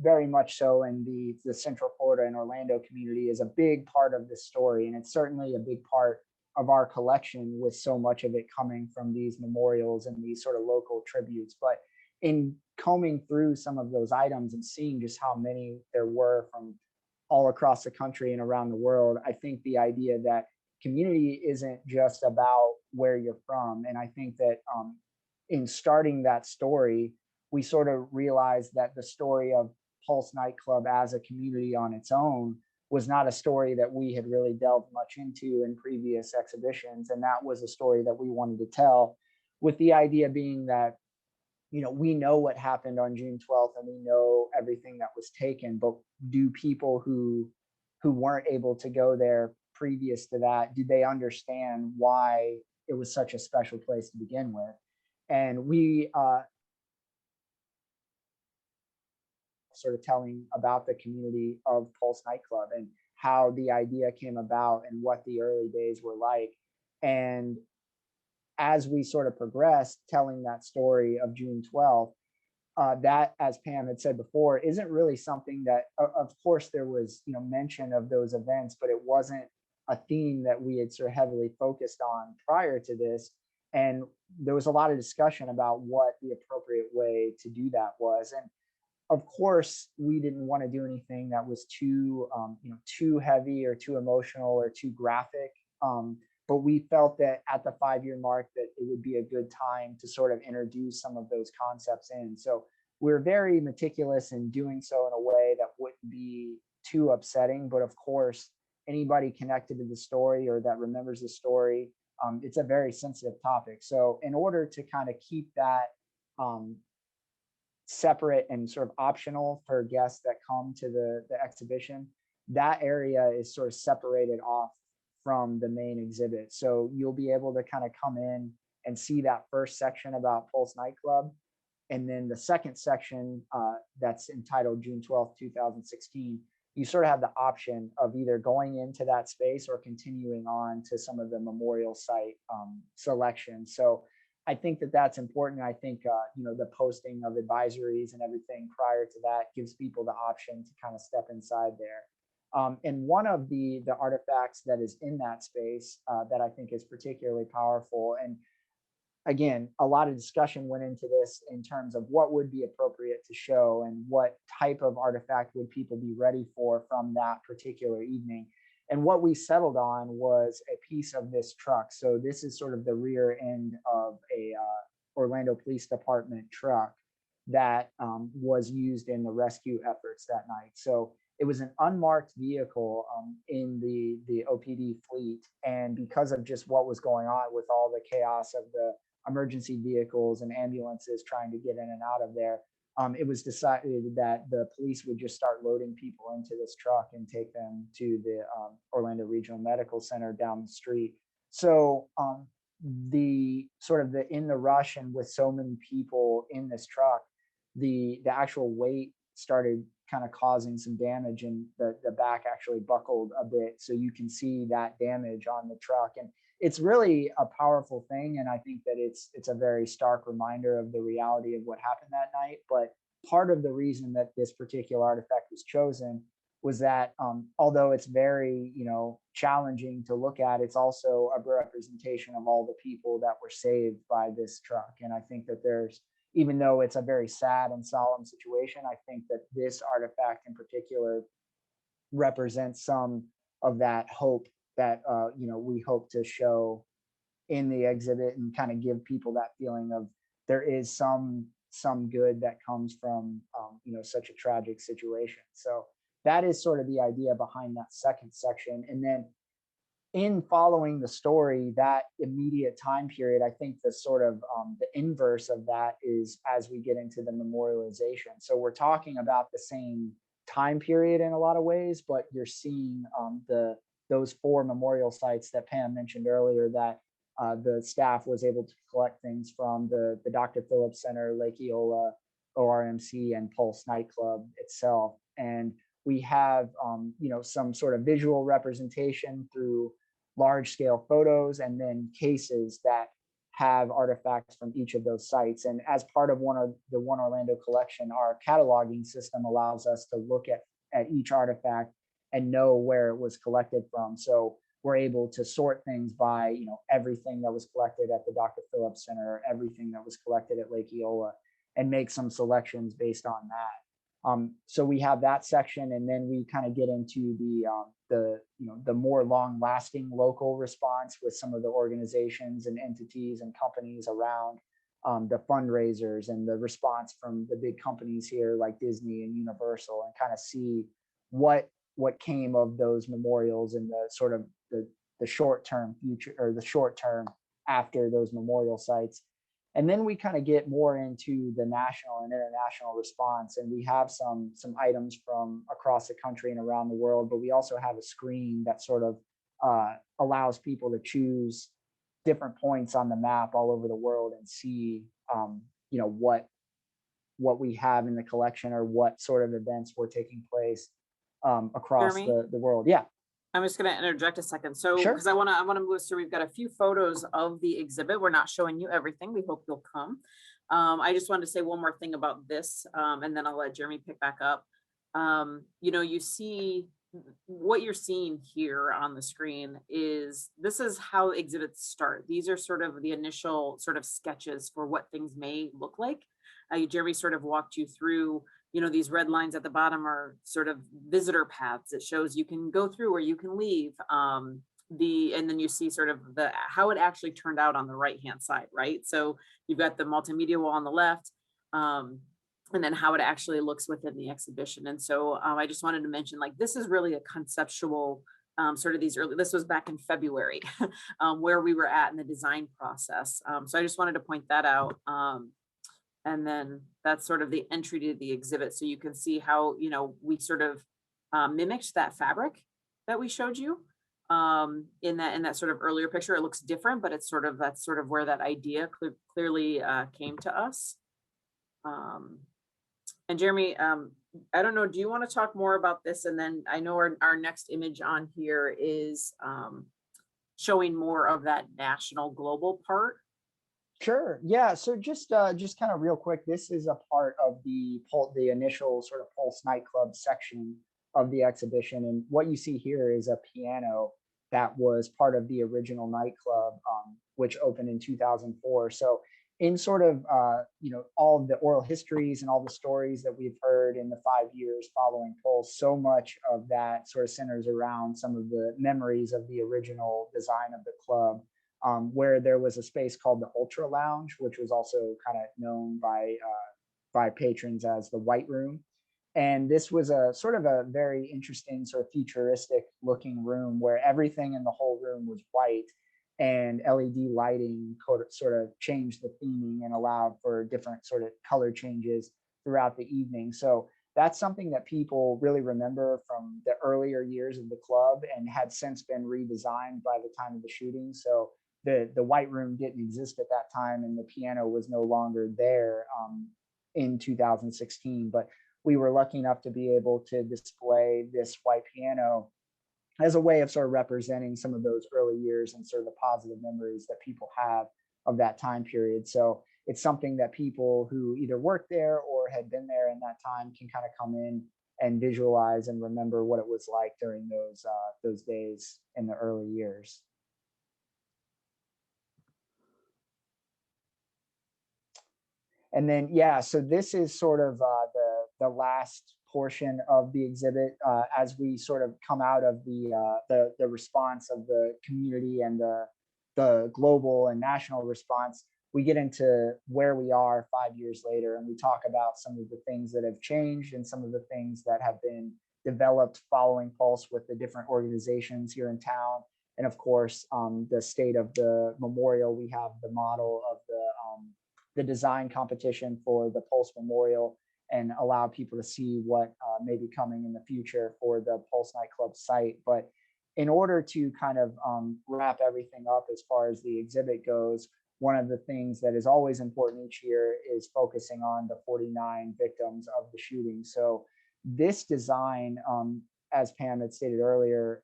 very much so in the Central Florida and Orlando community is a big part of this story. And it's certainly a big part of our collection, with so much of it coming from these memorials and these sort of local tributes. But in combing through some of those items and seeing just how many there were from all across the country and around the world, I think the idea that community isn't just about where you're from. And I think that in starting that story, we sort of realized that the story of Pulse Nightclub as a community on its own was not a story that we had really delved much into in previous exhibitions. And that was a story that we wanted to tell, with the idea being that, we know what happened on June 12th and we know everything that was taken, but do people who weren't able to go there previous to that, do they understand why it was such a special place to begin with? And we sort of telling about the community of Pulse Nightclub and how the idea came about and what the early days were like. And as we sort of progressed, telling that story of June 12th, that, as Pam had said before, isn't really something that, of course, there was, mention of those events, but it wasn't a theme that we had sort of heavily focused on prior to this. And there was a lot of discussion about what the appropriate way to do that was. And of course, we didn't want to do anything that was too heavy or too emotional or too graphic. But we felt that at the 5 year mark that it would be a good time to sort of introduce some of those concepts in. So we're very meticulous in doing so in a way that wouldn't be too upsetting. But of course, anybody connected to the story or that remembers the story, it's a very sensitive topic. So in order to kind of keep that separate and sort of optional for guests that come to the exhibition, that area is sort of separated off from the main exhibit. So you'll be able to kind of come in and see that first section about Pulse Nightclub. And then the second section that's entitled June 12th, 2016, you sort of have the option of either going into that space or continuing on to some of the memorial site selections. So I think that that's important. I think the posting of advisories and everything prior to that gives people the option to kind of step inside there. And one of the artifacts that is in that space that I think is particularly powerful, and again, a lot of discussion went into this in terms of what would be appropriate to show and what type of artifact would people be ready for from that particular evening. And what we settled on was a piece of this truck. So this is sort of the rear end of a Orlando Police Department truck that was used in the rescue efforts that night. So it was an unmarked vehicle in the OPD fleet. And because of just what was going on with all the chaos of the emergency vehicles and ambulances trying to get in and out of there, it was decided that the police would just start loading people into this truck and take them to the Orlando Regional Medical Center down the street. So the sort of the in the rush and with so many people in this truck, the actual weight started kind of causing some damage, and the back actually buckled a bit. So you can see that damage on the truck. And it's really a powerful thing. And I think that it's a very stark reminder of the reality of what happened that night. But part of the reason that this particular artifact was chosen was that although it's very, challenging to look at, it's also a representation of all the people that were saved by this truck. And I think that even though it's a very sad and solemn situation, I think that this artifact in particular represents some of that hope that we hope to show in the exhibit, and kind of give people that feeling of there is some good that comes from such a tragic situation. So that is sort of the idea behind that second section. And then in following the story, that immediate time period, I think the sort of the inverse of that is as we get into the memorialization. So we're talking about the same time period in a lot of ways, but you're seeing those 4 memorial sites that Pam mentioned earlier that the staff was able to collect things from: the Dr. Phillips Center, Lake Eola, ORMC, and Pulse nightclub itself. And we have some sort of visual representation through large scale photos, and then cases that have artifacts from each of those sites. And as part of the One Orlando collection, our cataloging system allows us to look at each artifact and know where it was collected from. So we're able to sort things by, everything that was collected at the Dr. Phillips Center, everything that was collected at Lake Eola, and make some selections based on that. So we have that section, and then we kind of get into the more long-lasting local response with some of the organizations and entities and companies around, the fundraisers and the response from the big companies here like Disney and Universal, and kind of see what came of those memorials in the sort of the short-term future, or the short term after those memorial sites. And then we kind of get more into the national and international response. And we have some items from across the country and around the world, but we also have a screen that sort of allows people to choose different points on the map all over the world and see, what we have in the collection, or what sort of events were taking place across Jeremy, the world. Yeah, I'm just going to interject a second. So, sure. because I want to move through, we've got a few photos of the exhibit. We're not showing you everything. We hope you'll come. I just wanted to say one more thing about this, and then I'll let Jeremy pick back up. You see what you're seeing here on the screen this is how exhibits start. These are sort of the initial sort of sketches for what things may look like. Jeremy sort of walked you through, these red lines at the bottom are sort of visitor paths. It shows you can go through or you can leave. And then you see sort of how it actually turned out on the right hand side, right? So you've got the multimedia wall on the left, and then how it actually looks within the exhibition. And so I just wanted to mention, like, this is really a conceptual sort of this was back in February, where we were at in the design process. So I just wanted to point that out. And then that's sort of the entry to the exhibit. So you can see how, we sort of mimicked that fabric that we showed you in that sort of earlier picture. It looks different, but that's sort of where that idea clearly came to us. Um, and Jeremy, I don't know, do you want to talk more about this? And then I know our next image on here is showing more of that national global part. Sure. Yeah. So just kind of real quick, this is a part of the initial sort of Pulse nightclub section of the exhibition, and what you see here is a piano that was part of the original nightclub, which opened in 2004. So in sort of all of the oral histories and all the stories that we've heard in the 5 years following Pulse, so much of that sort of centers around some of the memories of the original design of the club, where there was a space called the Ultra Lounge, which was also kind of known by patrons as the White Room. And this was a sort of a very interesting, sort of futuristic looking room where everything in the whole room was white, and LED lighting sort of changed the theming and allowed for different sort of color changes throughout the evening. So that's something that people really remember from the earlier years of the club and had since been redesigned by the time of the shooting. So the White Room didn't exist at that time, and the piano was no longer there in 2016. But we were lucky enough to be able to display this white piano as a way of sort of representing some of those early years and sort of the positive memories that people have of that time period. So it's something that people who either worked there or had been there in that time can kind of come in and visualize and remember what it was like during those days in the early years. And then, yeah, so this is sort of the last portion of the exhibit, as we sort of come out of the response of the community and the global and national response. We get into where we are 5 years later, and we talk about some of the things that have changed and some of the things that have been developed following Pulse with the different organizations here in town. And of course, the state of the memorial. We have the model of the design competition for the Pulse Memorial, and allow people to see what may be coming in the future for the Pulse nightclub site. But in order to kind of wrap everything up as far as the exhibit goes, one of the things that is always important each year is focusing on the 49 victims of the shooting. So this design, as Pam had stated earlier,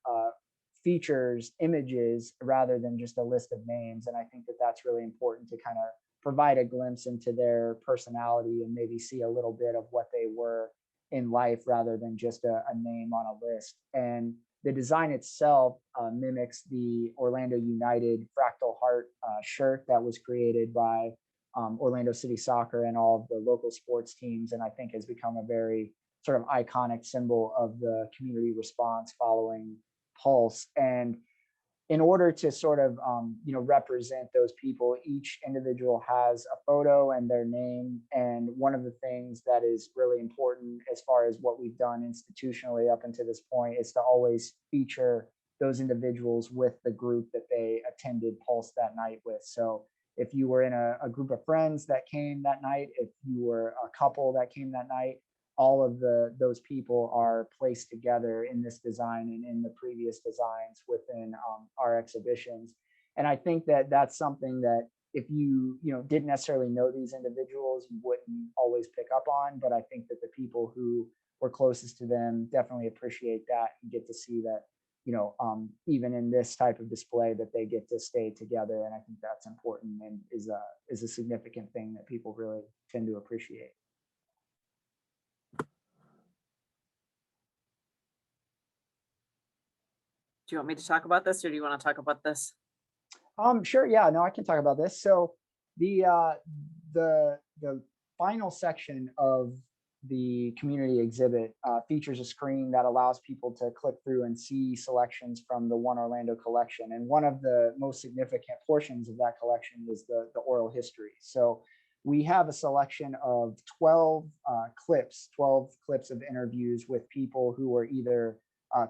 features images rather than just a list of names. And I think that that's really important to kind of provide a glimpse into their personality and maybe see a little bit of what they were in life rather than just a name on a list. And the design itself mimics the Orlando United Fractal Heart shirt that was created by Orlando City Soccer and all of the local sports teams, and I think has become a very sort of iconic symbol of the community response following Pulse. And in order to sort of represent those people, each individual has a photo and their name. And one of the things that is really important as far as what we've done institutionally up until this point is to always feature those individuals with the group that they attended Pulse that night with. So if you were in a group of friends that came that night, if you were a couple that came that night, all of those people are placed together in this design and in the previous designs within our exhibitions. And I think that that's something that if you didn't necessarily know these individuals, you wouldn't always pick up on. But I think that the people who were closest to them definitely appreciate that and get to see that even in this type of display that they get to stay together. And I think that's important and is a significant thing that people really tend to appreciate. Do you want me to talk about this or do you want to talk about this? Sure. Yeah. No, I can talk about this. So the final section of the community exhibit features a screen that allows people to click through and see selections from the One Orlando collection. And one of the most significant portions of that collection is the oral history. So we have a selection of 12 clips of interviews with people who were either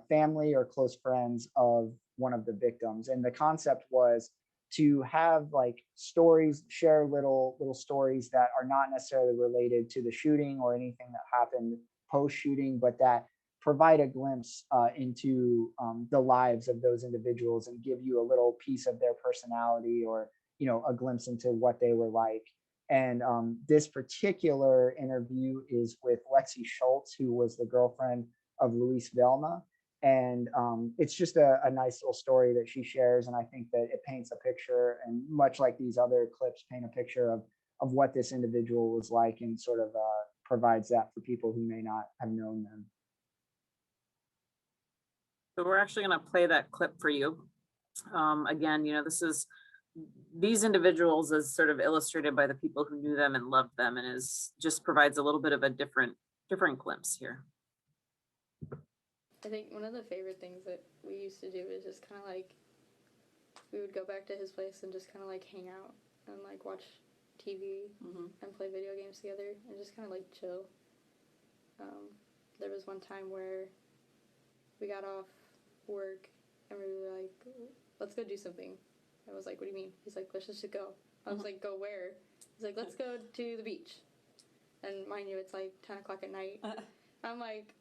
family or close friends of one of the victims. And the concept was to have like stories, share little stories that are not necessarily related to the shooting or anything that happened post shooting, but that provide a glimpse into the lives of those individuals and give you a little piece of their personality or a glimpse into what they were like And this particular interview is with Lexi Schultz, who was the girlfriend of Luis Velma. And it's just a nice little story that she shares. And I think that it paints a picture, and much like these other clips, paint a picture of what this individual was like, and sort of provides that for people who may not have known them. So we're actually going to play that clip for you. Again, these individuals is sort of illustrated by the people who knew them and loved them, and is just provides a little bit of a different glimpse here. I think one of the favorite things that we used to do is just kind of like, we would go back to his place and just kind of like hang out and like watch TV and play video games together and just kind of like chill. There was one time where we got off work and we were like, let's go do something. I was like, what do you mean? He's like, let's just go. I was like, go where? He's like, let's go to the beach. And mind you, it's like 10 o'clock at night. I'm like,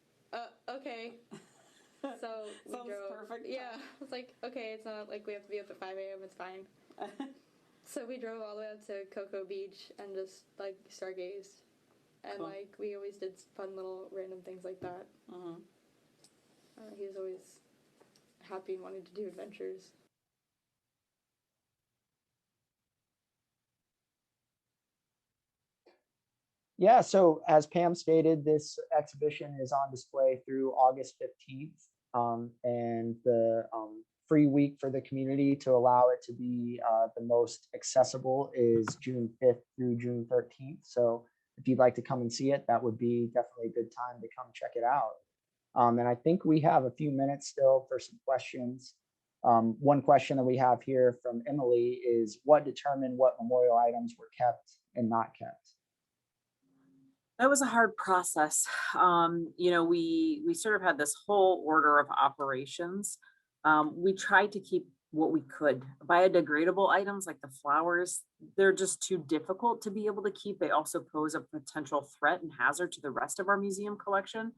okay. So we drove. Perfect. Yeah, I was like, okay, it's not like we have to be up at 5 a.m. It's fine. So we drove all the way up to Cocoa Beach and just like stargazed, and cool. Like we always did fun little random things like that. He was always happy and wanted to do adventures. Yeah, so as Pam stated, this exhibition is on display through August 15th, and the free week for the community to allow it to be the most accessible is June 5th through June 13th. So if you'd like to come and see it, that would be definitely a good time to come check it out. And I think we have a few minutes still for some questions. One question that we have here from Emily is, what determined what memorial items were kept and not kept? That was a hard process. We sort of had this whole order of operations. We tried to keep what we could. Biodegradable items like the flowers, they're just too difficult to be able to keep. They also pose a potential threat and hazard to the rest of our museum collection.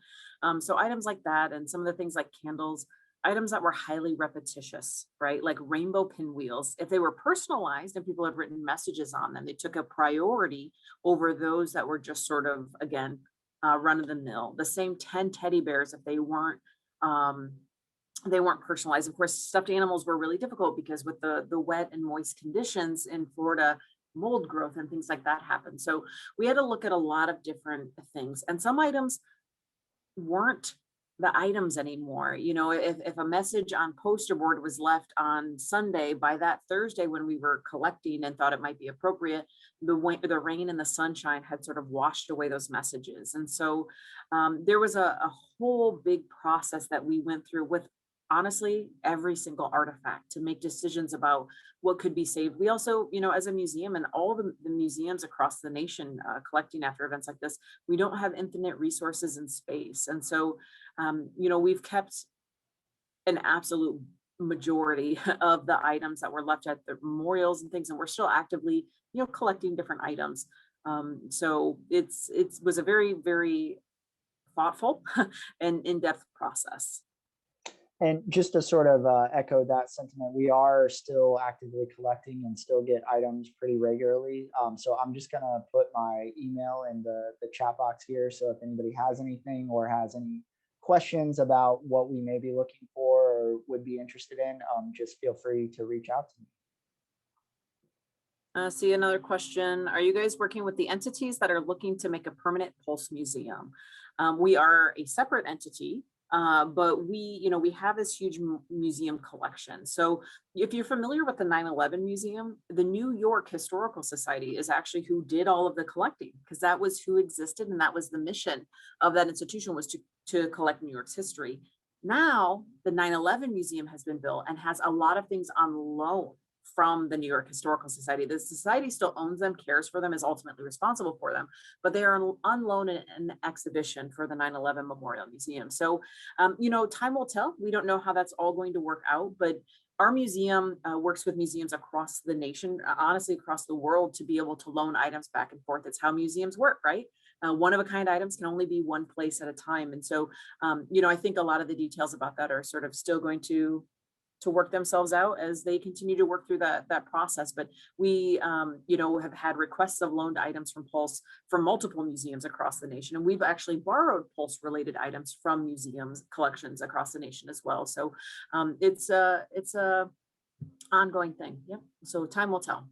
So items like that, and some of the things like candles, items that were highly repetitious, right? Like rainbow pinwheels. If they were personalized and people had written messages on them, they took a priority over those that were just sort of, again, run of the mill. The same 10 teddy bears, if they weren't personalized. Of course, stuffed animals were really difficult because with the wet and moist conditions in Florida, mold growth and things like that happened. So we had to look at a lot of different things, and some items weren't the items anymore. If a message on poster board was left on Sunday, by that Thursday when we were collecting and thought it might be appropriate, the rain and the sunshine had sort of washed away those messages. And so there was a whole big process that we went through with, honestly, every single artifact to make decisions about what could be saved. We also, as a museum, and all the museums across the nation collecting after events like this, we don't have infinite resources and space. And so, we've kept an absolute majority of the items that were left at the memorials and things, and we're still actively, collecting different items. So it was a very, very thoughtful and in-depth process. And just to sort of echo that sentiment, we are still actively collecting and still get items pretty regularly. So I'm just going to put my email in the chat box here. So if anybody has anything or has any questions about what we may be looking for or would be interested in, just feel free to reach out to me. See another question. Are you guys working with the entities that are looking to make a permanent Pulse Museum? We are a separate entity. But we have this huge museum collection. So if you're familiar with the 9/11 Museum, the New York Historical Society is actually who did all of the collecting, because that was who existed and that was the mission of that institution, was to collect New York's history. Now the 9/11 Museum has been built and has a lot of things on loan from the New York Historical Society. The society still owns them, cares for them, is ultimately responsible for them, but they are on loan in an exhibition for the 9/11 Memorial Museum. So, time will tell. We don't know how that's all going to work out, but our museum works with museums across the nation, honestly, across the world, to be able to loan items back and forth. It's how museums work, right? One of a kind items can only be one place at a time. And so, I think a lot of the details about that are sort of still going to work themselves out as they continue to work through that process. But we, have had requests of loaned items from Pulse from multiple museums across the nation, and we've actually borrowed Pulse related items from museums collections across the nation as well. So it's a ongoing thing. Yep. So time will tell.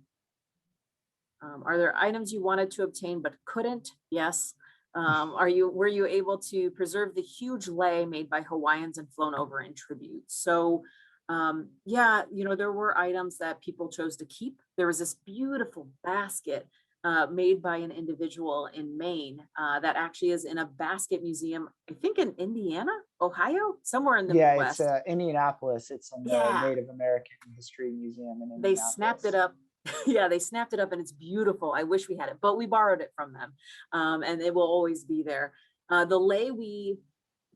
Are there items you wanted to obtain but couldn't? Yes. Were you able to preserve the huge lei made by Hawaiians and flown over in tribute? So yeah, there were items that people chose to keep. There was this beautiful basket made by an individual in Maine that actually is in a basket museum, I think in Indiana, Ohio, somewhere in the Yeah, it's Midwest. Indianapolis. It's in the Yeah, Native American History Museum in they snapped it Indianapolis. up. Yeah, they snapped it up and it's beautiful. I wish we had it, but we borrowed it from them, and it will always be there. The lei, we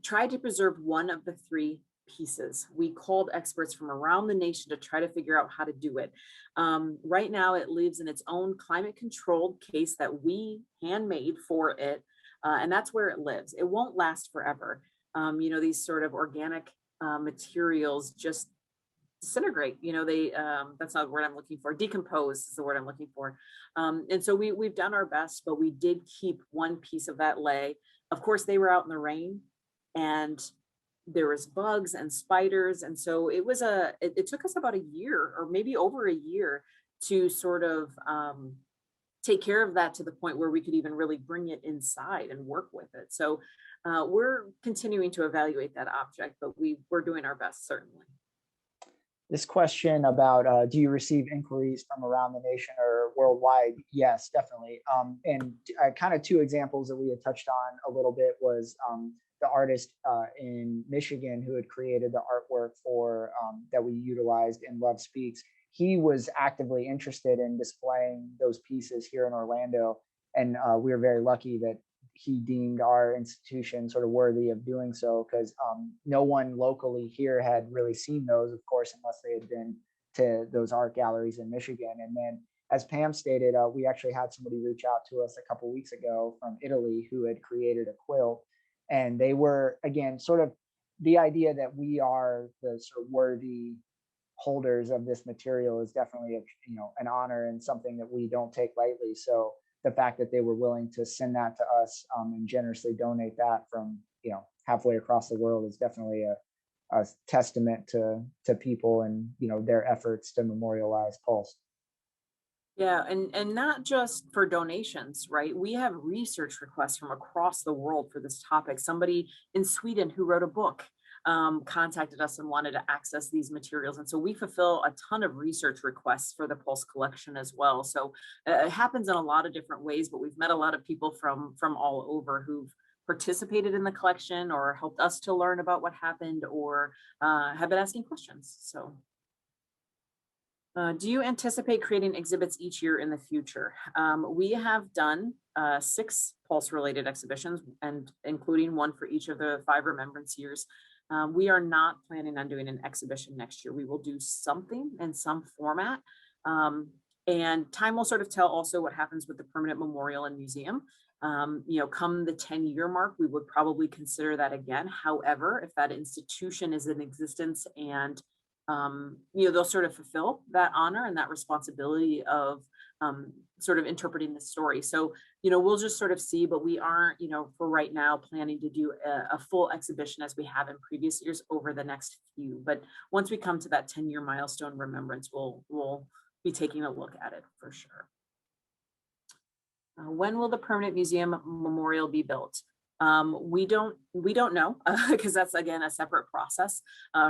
tried to preserve one of the three pieces. We called experts from around the nation to try to figure out how to do it. Right now, it lives in its own climate controlled case that we handmade for it, and that's where it lives. It won't last forever. These sort of organic materials just disintegrate. They that's not the word I'm looking for. Decompose is the word I'm looking for. And so we've done our best, but we did keep one piece of that lei. Of course, they were out in the rain, and there was bugs and spiders, and so it took us about a year or maybe over a year to sort of take care of that to the point where we could even really bring it inside and work with it. So we're continuing to evaluate that object, but we're doing our best, certainly. This question about do you receive inquiries from around the nation or worldwide? Yes, definitely. And kind of two examples that we had touched on a little bit was the artist in Michigan who had created the artwork for that we utilized in Love Speaks. He was actively interested in displaying those pieces here in Orlando, and we were very lucky that he deemed our institution sort of worthy of doing so, because no one locally here had really seen those, of course, unless they had been to those art galleries in Michigan. And then, as Pam stated, we actually had somebody reach out to us a couple weeks ago from Italy who had created a quilt, and they were, again, sort of the idea that we are the sort of worthy holders of this material is definitely an honor and something that we don't take lightly. So the fact that they were willing to send that to us and generously donate that from halfway across the world is definitely a testament to people and their efforts to memorialize Pulse. Yeah, and not just for donations, right? We have research requests from across the world for this topic. Somebody in Sweden who wrote a book contacted us and wanted to access these materials. And so we fulfill a ton of research requests for the Pulse collection as well. So it happens in a lot of different ways, but we've met a lot of people from all over who've participated in the collection or helped us to learn about what happened or have been asking questions. So do you anticipate creating exhibits each year in the future? We have done 6 Pulse related exhibitions, and including one for each of the 5 remembrance years. We are not planning on doing an exhibition next year. We will do something in some format. And time will sort of tell also what happens with the permanent memorial and museum. Come the 10-year mark, we would probably consider that again. However, if that institution is in existence and they'll sort of fulfill that honor and that responsibility of sort of interpreting the story. So, we'll just sort of see, but we aren't, for right now, planning to do a full exhibition as we have in previous years over the next few. But once we come to that 10-year milestone remembrance, we'll be taking a look at it for sure. When will the permanent museum memorial be built? We don't know because that's again a separate process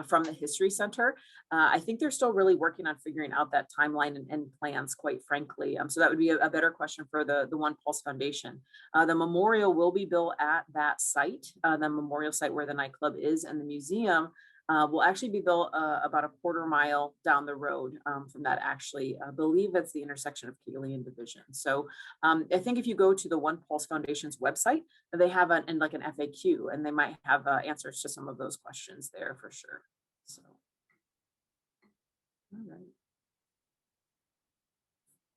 from the History Center. I think they're still really working on figuring out that timeline and plans, quite frankly. So that would be a better question for the One Pulse Foundation. The memorial will be built at that site, the memorial site where the nightclub is, and the museum will actually be built about a quarter mile down the road from that. Actually, I believe it's the intersection of Keighley and Division. So I think if you go to the One Pulse Foundation's website, they have an FAQ, and they might have answers to some of those questions there for sure. So, all right.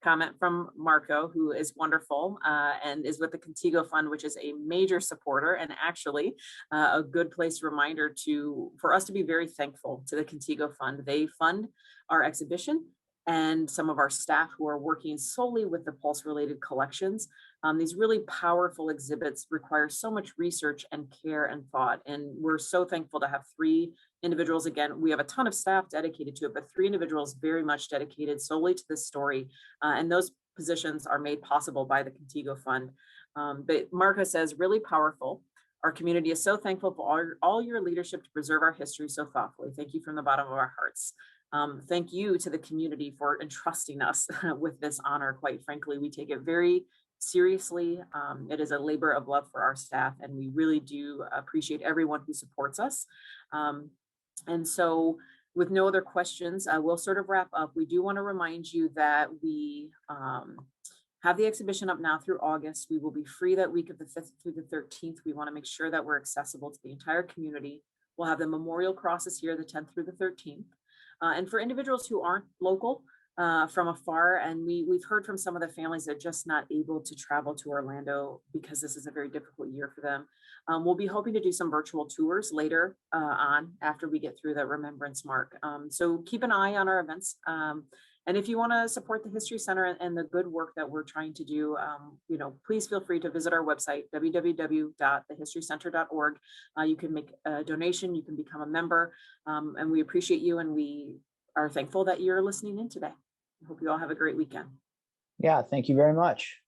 comment from Marco, who is wonderful and is with the Contigo Fund, which is a major supporter, and actually a good place reminder for us to be very thankful to the Contigo Fund. They fund our exhibition and some of our staff who are working solely with the Pulse related collections. These really powerful exhibits require so much research and care and thought. And we're so thankful to have 3 individuals. Again, we have a ton of staff dedicated to it, but 3 individuals very much dedicated solely to this story. And those positions are made possible by the Contigo Fund. But Marco says, really powerful. Our community is so thankful for all your leadership to preserve our history so thoughtfully. Thank you from the bottom of our hearts. Thank you to the community for entrusting us with this honor. Quite frankly, we take it very seriously. It is a labor of love for our staff, and we really do appreciate everyone who supports us. And so with no other questions, we'll sort of wrap up. We do want to remind you that we have the exhibition up now through August. We will be free that week of the 5th through the 13th. We want to make sure that we're accessible to the entire community. We'll have the memorial crosses here the 10th through the 13th. And for individuals who aren't local, from afar, and we've heard from some of the families that are just not able to travel to Orlando because this is a very difficult year for them. We'll be hoping to do some virtual tours later on after we get through the Remembrance Mark. So keep an eye on our events. And if you want to support the History Center and the good work that we're trying to do, please feel free to visit our website, www.thehistorycenter.org. You can make a donation, you can become a member, and we appreciate you, and we are thankful that you're listening in today. I hope you all have a great weekend. Yeah, thank you very much.